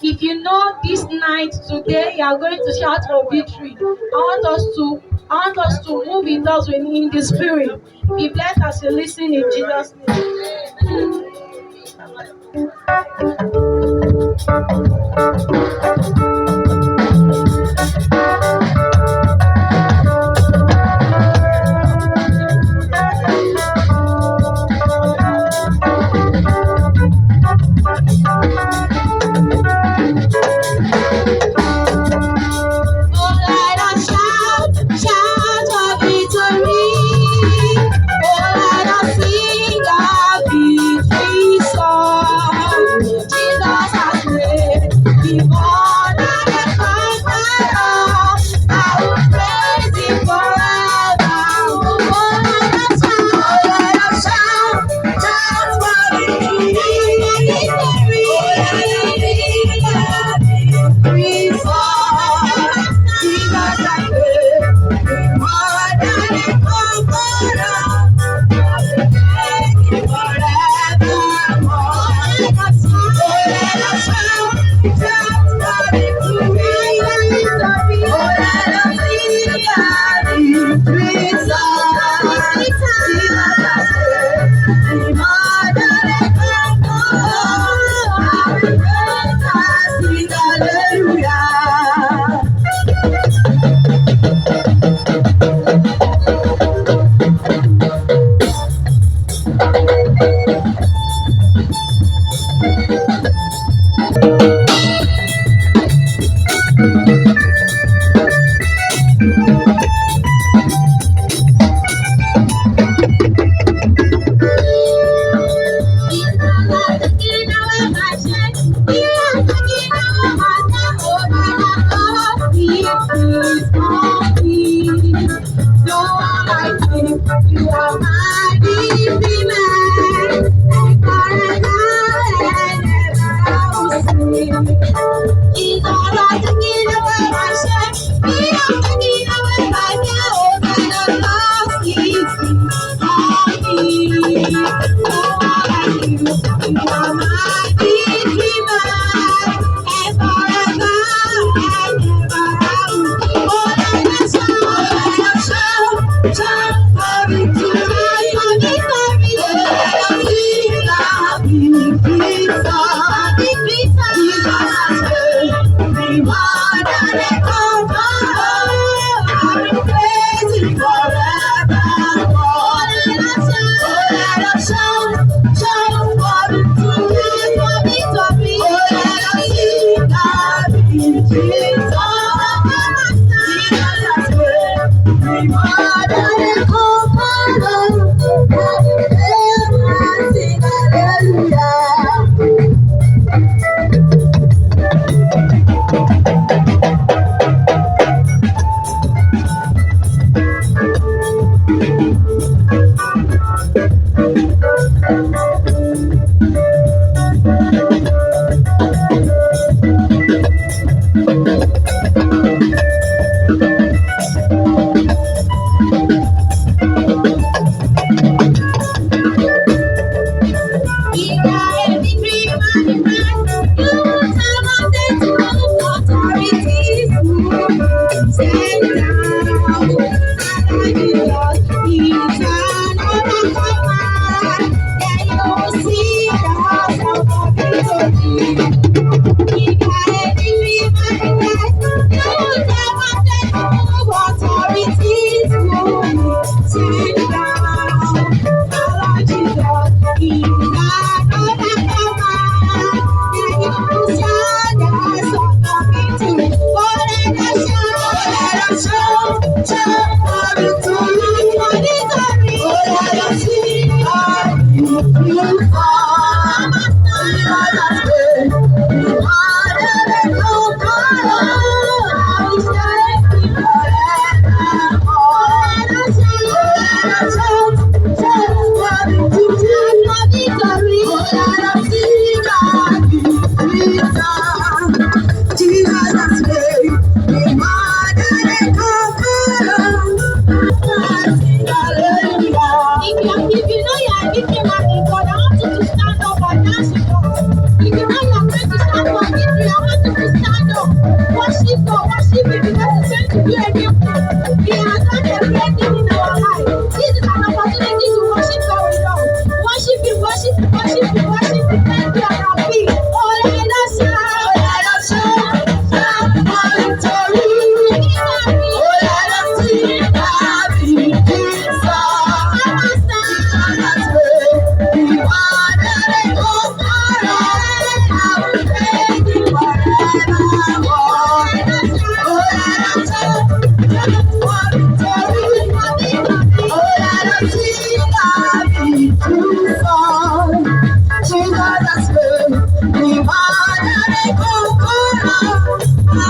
If you know this night today, you are going to shout for victory. I want us to move with us in the spirit. Be blessed as you listen in Jesus' name. Jesus has taken away my shame. He has taken away my guilt and lost his me. Oh, I you. You are my redeemer, and forever and ever. Oh, let us shout, shout, glory to the victory. Oh, let us sing, victory, we more than a conqueror. I will praise you forever. Oh, let us shout, shout for victory. Oh, let us sing the victory song. We more than a conqueror. I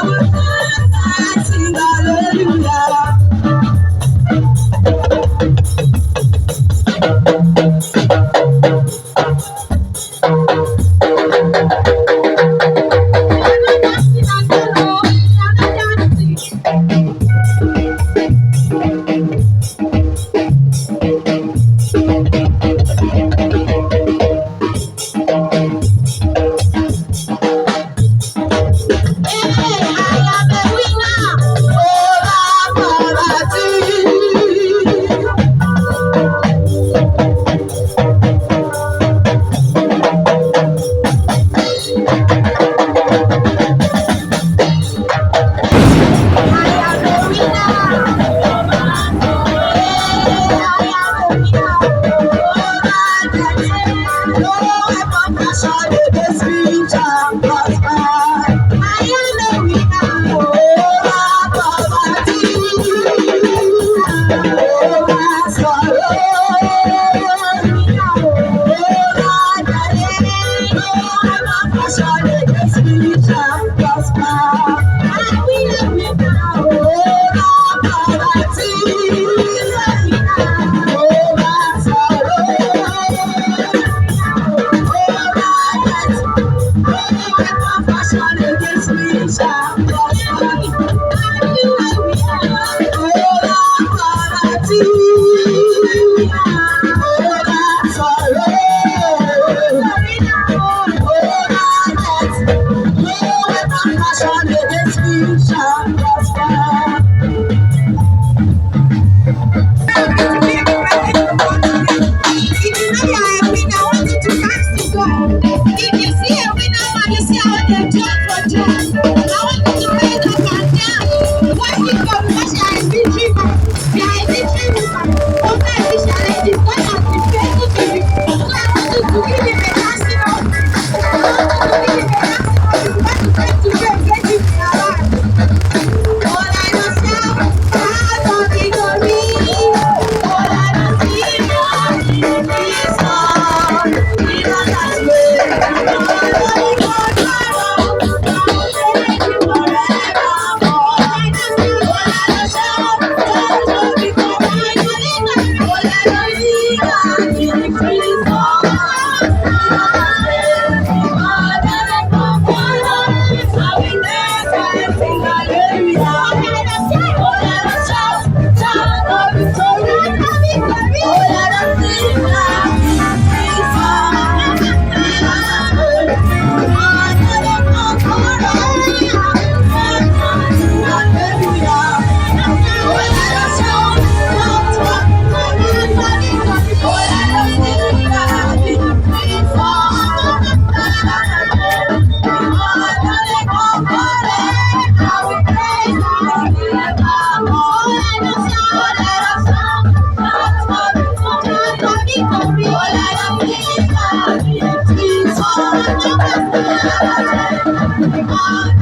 will praise you, hallelujah. generation against me shall prosper. If you know you are a winner, I want you to ask to God. If you see a winner and you see how they jump for joy, I want you to raise up and down. Worship God because you are a victory man. You are a victory woman. Over every challenge, God has been faithful to you. So I want you to give him a testimony. I want you to give him a testimony. What you try to do and get it in your life. All I know shout, shout of victory. All I know see now is Jesus. Jesus has made me all God power. Thank you forevermore. All I know shout, shout of victory. All I know see now is Jesus. Oh,